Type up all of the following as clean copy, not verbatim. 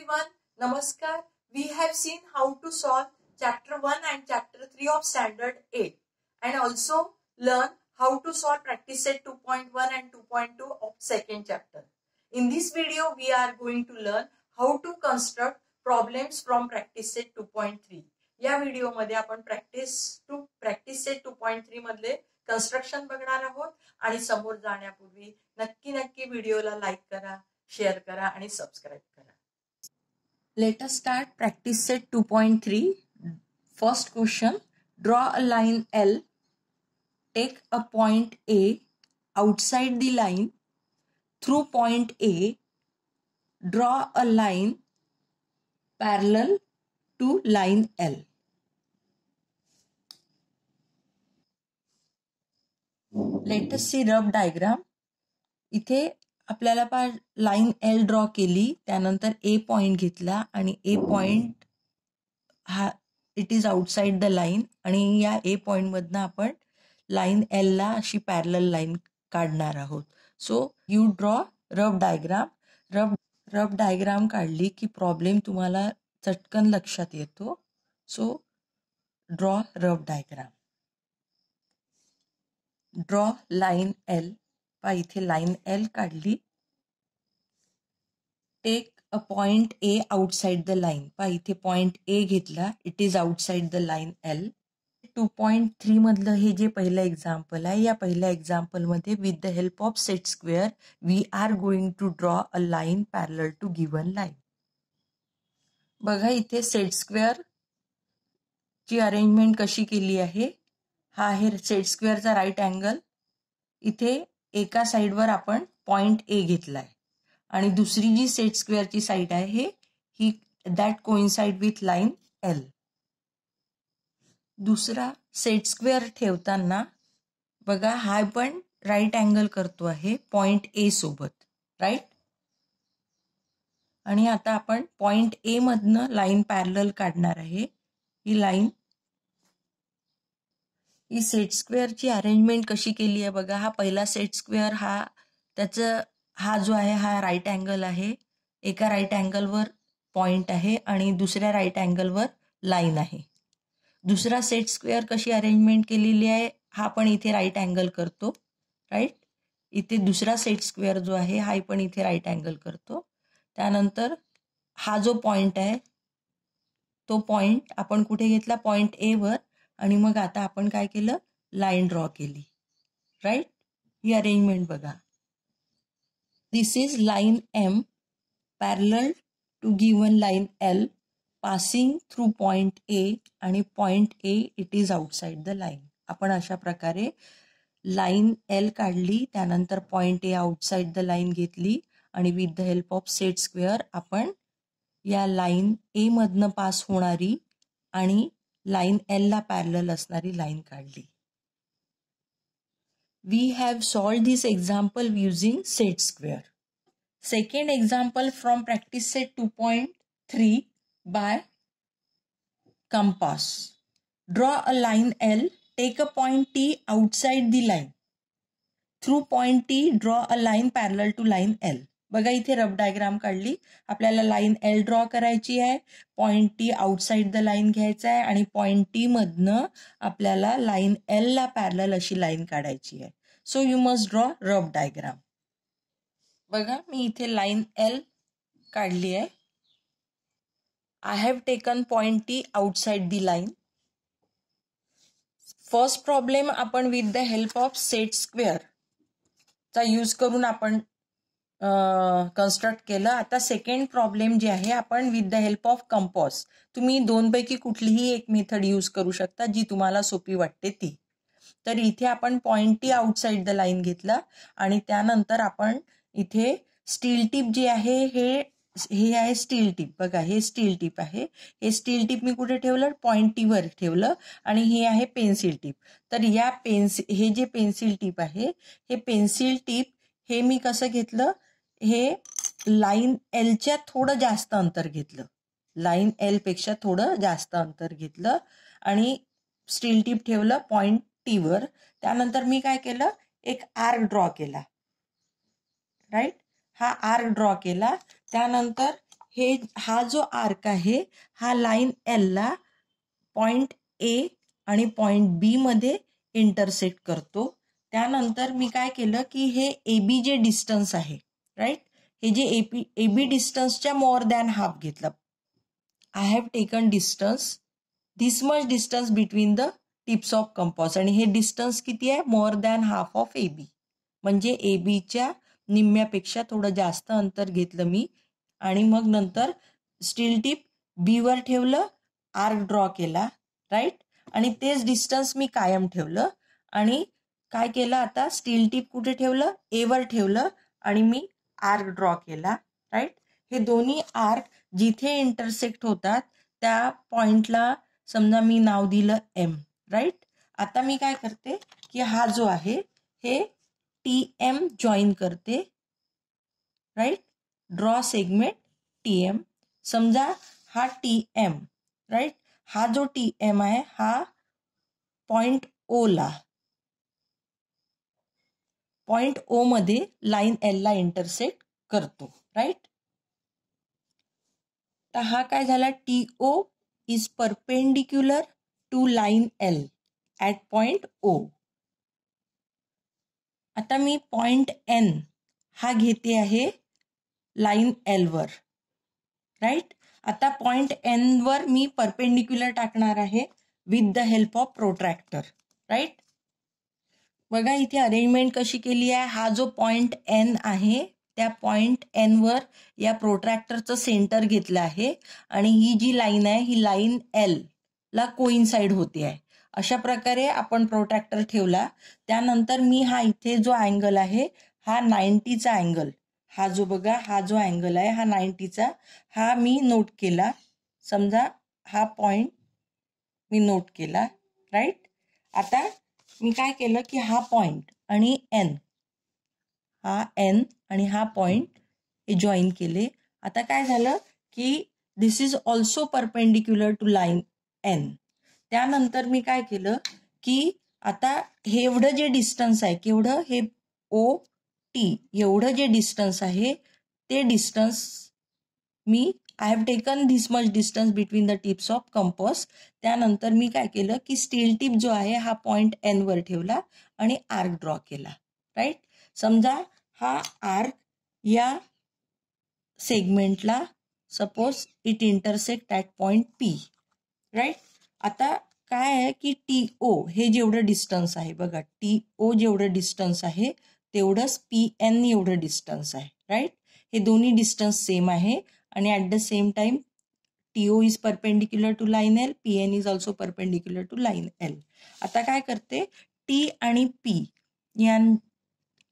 everyone, Namaskar. We have seen how to solve chapter 1 and chapter 3 of standard 8 and also learn how to solve practice set 2.1 and 2.2 of second chapter. In this video, we are going to learn how to construct problems from practice set 2.3. या video मध्ये आपण practice set 2.3 मधले construction बघणार आहोत आणि समोर जाण्यापूर्वी नक्की व्हिडिओला लाईक करा, शेअर करा आणि सबस्क्राइब करा. Let us start practice set 2.3. First question, draw a line L, take a point A outside the line, through point A, draw a line parallel to line L. Let us see rough diagram. इथे आपल्याला line L draw केली, त्यानंतर ए point घेतला आणि ए point हा it is outside the line आणि या ए point मधनं आपण लाइन एल ला अशी पॅरलल लाइन काढणार आहोत. So you draw rough diagram. Rough diagram काढली की प्रॉब्लेम तुम्हाला चटकन लक्षात येतो. So draw rough diagram. Draw line L. इथे लाइन एल काढली. Take a point A outside the line. इथे पॉइंट ए घेतला, it is outside the line L. 2.3 मधलं हे जे पहिलं एक्झाम्पल आहे, या पहिल्या एक्झाम्पल मध्ये with the help of set square we are going to draw a line parallel to given line. बघा इथे सेट स्क्वेअर ची अरेंजमेंट कशी केली आहे. हा आहे सेट स्क्वेअरचा राईट अँगल. इथे एका साइडवर आपण पॉइंट ए घेतलाय आणि दुसरी जी सेट स्क्वेअरची साइड आहे ही that coincide with line L. दुसरा सेट स्क्वेअर ठेवताना बघा हा पण राईट अँगल करतो आहे पॉइंट ए सोबत, राईट. आणि आता आपण पॉइंट ए मधनं लाइन पॅरलल काढणार आहे. ही लाइन ही सेट स्क्वेअरची अरेंजमेंट कशी केली आहे बघा. हा पहिला सेट स्क्वेअर हा जो आहे हा राईट अँगल आहे. एका राईट अँगलवर पॉइंट आहे आणि दुसऱ्या राईट अँगलवर लाइन आहे. दुसरा सेट स्क्वेअर कशी अरेंजमेंट केलेली आहे, हा पण इथे राईट अँगल करतो, राईट. इथे दुसरा सेट स्क्वेअर जो आहे हा पण इथे राईट अँगल करतो. त्यानंतर हा जो पॉइंट आहे तो पॉइंट आपण कुठे घेतला, पॉइंट ए वर. आणि मग आता आपण काय केलं, लाइन ड्रॉ केली, राईट. ही अरेंजमेंट बघा. This is line M parallel to given line L passing through point A आणि point A it is outside the line. आपण अशा प्रकारे लाइन एल काढली, त्यानंतर point A outside the line घेतली आणि with the help of set square आपण या लाइन ए मधनं पास होणारी आणि लाइन एल ला पॅरलल असणारी लाइन काढली. We have solved this example using set square. Second example from practice set 2.3 by compass. Draw a line L, take a point T outside the line. Through point T, draw a line parallel to line L. बघा इथे rough diagram काढली. आपल्याला line L draw करायची आहे. Point T outside the line घ्यायचा आहे आणि point T मधनं आपल्याला लाइन एल ला पॅरलल अशी लाइन काढायची आहे. So you must draw rough diagram. बघा मी इथे लाइन एल काढली आहे. I have taken point T outside the line. First problem आपण with the help of set square चा यूज करून आपण कन्स्ट्रक्ट केलं. आता सेकंड प्रॉब्लेम जे आहे आपण with the help of compass. तुम्ही दोनपैकी कुठलीही एक मेथड यूज करू शकता जी तुम्हाला सोपी वाटते ती. तर इथे आपण point T outside the line घेतला आणि त्यानंतर आपण इथे स्टील टिप जे आहे हे आहे स्टील टिप. बघा हे स्टील टिप आहे. हे स्टील टिप मी कुठे ठेवलं, पॉइंट टी वर ठेवलं आणि हे आहे पेन्सिल टिप. तर या हे जे पेन्सिल टिप आहे हे पेन्सिल टिप हे मी कसं घेतलं, हे लाइन एलच्या थोडं जास्त अंतर घेतलं. लाइन एल पेक्षा थोडं जास्त अंतर घेतलं आणि स्टील टिप ठेवलं पॉइंट टी वर. त्यानंतर मी काय केलं, एक आर्क ड्रॉ केला, राईट. हा आर्क ड्रॉ केला. त्यानंतर हा जो आर्क आहे हा लाईन एल ला पॉइंट ए आणि पॉइंट बी मध्ये इंटरसेक्ट करतो. त्यानंतर मी काय केलं की हे ए बी जे डिस्टन्स आहे राईट, हे जे ए बी डिस्टन्सच्या मोर दॅन हाफ घेतलं. I have taken distance this much distance between the tips of compass आणि हे डिस्टन्स किती आहे, more than half of A B, म्हणजे ए बीच्या निम्म्यापेक्षा थोडं जास्त अंतर घेतलं मी. आणि मग नंतर स्टील टिप बी वर ठेवलं, आर्क ड्रॉ केला राईट, आणि तेच डिस्टन्स मी कायम ठेवलं. आणि काय केलं आता, स्टील टिप कुठे ठेवलं, ए वर ठेवलं आणि मी आर्क ड्रॉ केला राईट. हे दोन्ही आर्क जिथे इंटरसेक्ट होतात त्या पॉइंटला समजा मी नाव दिलं एम राईट. आता मी काय करते की हा जो आहे हे टी एम जॉईन करते right, draw segment T M. समजा हा टी एम राईट, हा जो टी एम आहे हा पॉइंट ओ ला, पॉइंट ओ मध्ये लाईन एल ला इंटरसेक्ट करतो राईट. तर हा काय झाला, T O is perpendicular to line L at point O. आता मी पॉइंट एन हा घेते आहे लाईन एल वर राईट. आता पॉइंट एन वर मी परपेंडिक्युलर टाकणार आहे with the help of protractor right. बघा इथे अरेंजमेंट कशी केली आहे, हा जो पॉइंट एन आहे त्या पॉइंट एन वर या प्रोट्रॅक्टरचं सेंटर घेतलं आहे आणि ही जी लाईन आहे ही लाईन एल ला कोइन्साइड होते आहे. अशा प्रकारे आपण प्रोट्रॅक्टर ठेवला. त्यानंतर मी हा इथे जो अँगल आहे हा 90चा अँगल, हा जो बघा हा जो अँगल आहे हा 90चा, हा मी नोट केला. समजा हा पॉइंट मी नोट केला राईट. आता मी काय केलं की हा पॉइंट आणि एन, हा एन आणि हा पॉइंट हे जॉईन केले. आता काय झालं की this is also perpendicular to line N. त्यानंतर मी काय केलं की आता हे एवढं जे डिस्टन्स आहे, केवढं, हे ओ टी एवढं जे डिस्टन्स आहे ते distance me I have taken this much distance between the tips of compass. त्यानंतर मी काय केलं की स्टील टिप जो आहे हा पॉइंट एन वर ठेवला आणि आर्क ड्रॉ केला राईट. समजा हा आर्क या सेगमेंटला suppose it intersect at point P right. आता काय आहे की टी ओ हे जेवढं डिस्टन्स आहे बघा, टी ओ जेवढं डिस्टन्स आहे तेवढंच पी एन एवढं डिस्टन्स आहे राईट. हे दोन्ही डिस्टन्स सेम आहे आणि at the same time T O is perpendicular to line L, P N is also perpendicular to line L. आता काय करते, टी आणि पी या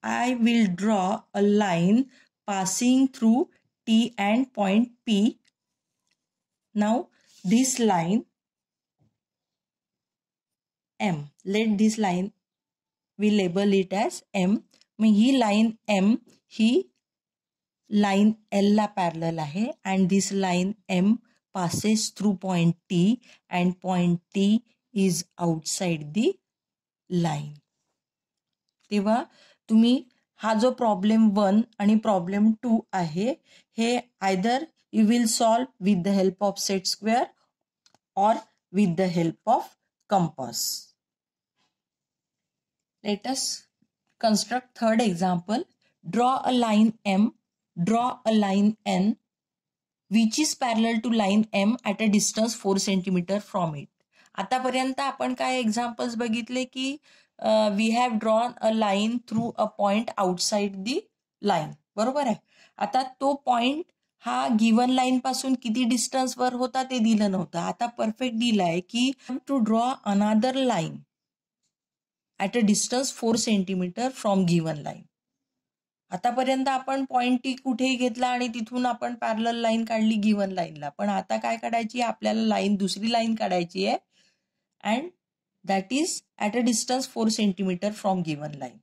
I will draw a line passing through T and point P. Now this line M, let this line we label it as M. मग ही line M ही line L ला parallel आहे and this line M passes through point T and point T is outside the line. तेव्हा तुम्ही हा जो problem 1 आणि problem 2 आहे हे either you will solve with the help of set square और with the help of compass. Let us construct third example. Draw a line M, draw a line N which is parallel to line M at a distance 4 cm from it. आतापर्यंत आपण काय examples बघितले की we have drawn a line through a point outside the line, बरोबर आहे. आता तो point हा गिवन लाईन पासून किती डिस्टन्स वर होता ते दिलं नव्हतं. आता परफेक्ट दिलं आहे की टू ड्रॉ अनादर line at a distance 4 cm from given line. आतापर्यंत आपण पॉइंट टी कुठेही घेतला आणि तिथून आपण पॅरलल लाईन काढली गिवन लाईनला, पण आता काय काढायची, आपल्याला लाईन दुसरी लाईन काढायची आहे and that is at a distance 4 cm from given line.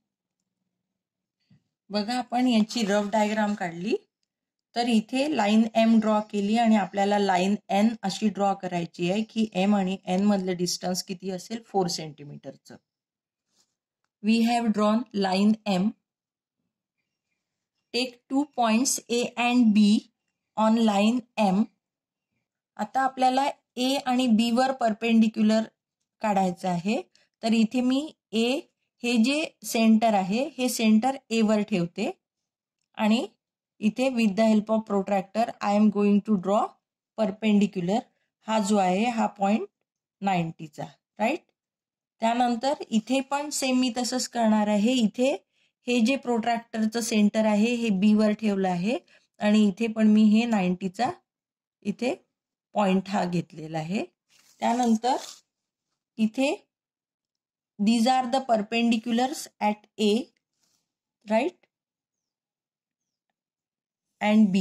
बघा आपण याची रफ डायग्राम काढली तर इथे लाईन एम ड्रॉ केली आणि आपल्याला लाईन एन अशी ड्रॉ करायची आहे की एम आणि एन मधलं डिस्टन्स किती असेल, 4 cm. We have drawn line M. Take 2 points A and B on line M. आता आपल्याला ए आणि बी वर परपेंडिक्युलर काढायचं आहे. तर इथे मी ए हे जे सेंटर आहे हे सेंटर ए वर ठेवते आणि इथे with the help of protractor I am going to draw perpendicular. हा जो आहे हा पॉइंट 90चा, राईट. त्यानंतर इथे पण सेम मी तसंच करणार आहे. इथे हे जे प्रोट्रॅक्टरचं सेंटर आहे हे बी वर ठेवलं आहे आणि इथे पण मी हे 90चा इथे पॉइंट हा घेतलेला आहे. त्यानंतर इथे these are the perpendiculars at A, right, and B.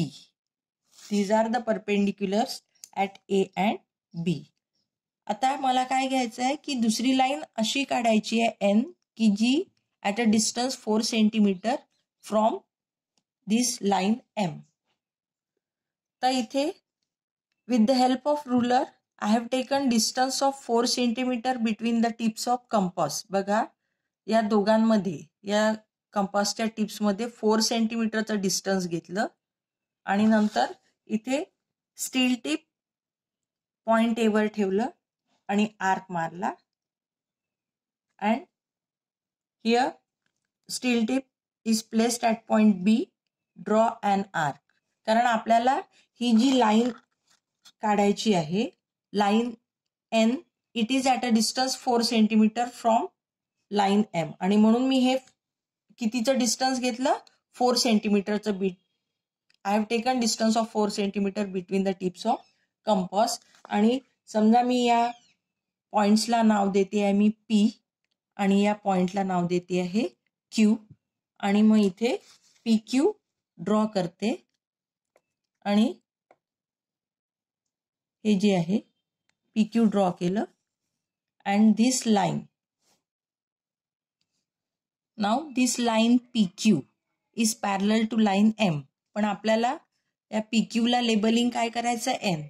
These are the perpendiculars at A and B. आता मला काय घ्यायचं आहे की दुसरी लाईन अशी काढायची आहे N की जी at a distance 4 centimetre from this line M. तर इथे with the help of ruler I have taken distance of 4 centimetre between the tips of compass. बघा या दोघांमध्ये या कंपासच्या टिप्समध्ये 4 सेंटीमीटरचं डिस्टन्स घेतलं आणि नंतर इथे स्टील टिप पॉइंट ए वर ठेवलं आणि आर्क मारला. And here steel tip is placed at point B. Draw and arc. कारण आपल्याला ही जी लाईन काढायची आहे line N, it is at a distance 4 centimetre from line M आणि म्हणून मी हे कितीचं डिस्टन्स घेतलं 4 सेंटीमीटरचं बीट. I have taken distance of 4 centimetre between the tips of compass. आणि समजा मी या पॉइंट्सला नाव देते आहे मी पी आणि या पॉइंटला नाव देते आहे क्यू आणि मग इथे पी क्यू ड्रॉ करते आणि हे जे आहे पी क्यू ड्रॉ केलं. And this line, now this line P Q is parallel to line M. पण आपल्याला या पी क्यूला लेबलिंग काय करायचं N.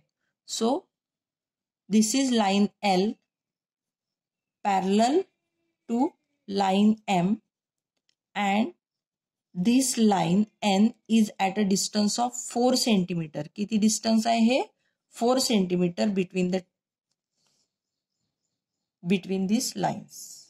So this is line L parallel to line M and this line N is at a distance of 4 centimetre. किती distance आहे हे 4 centimetre between दिस lines.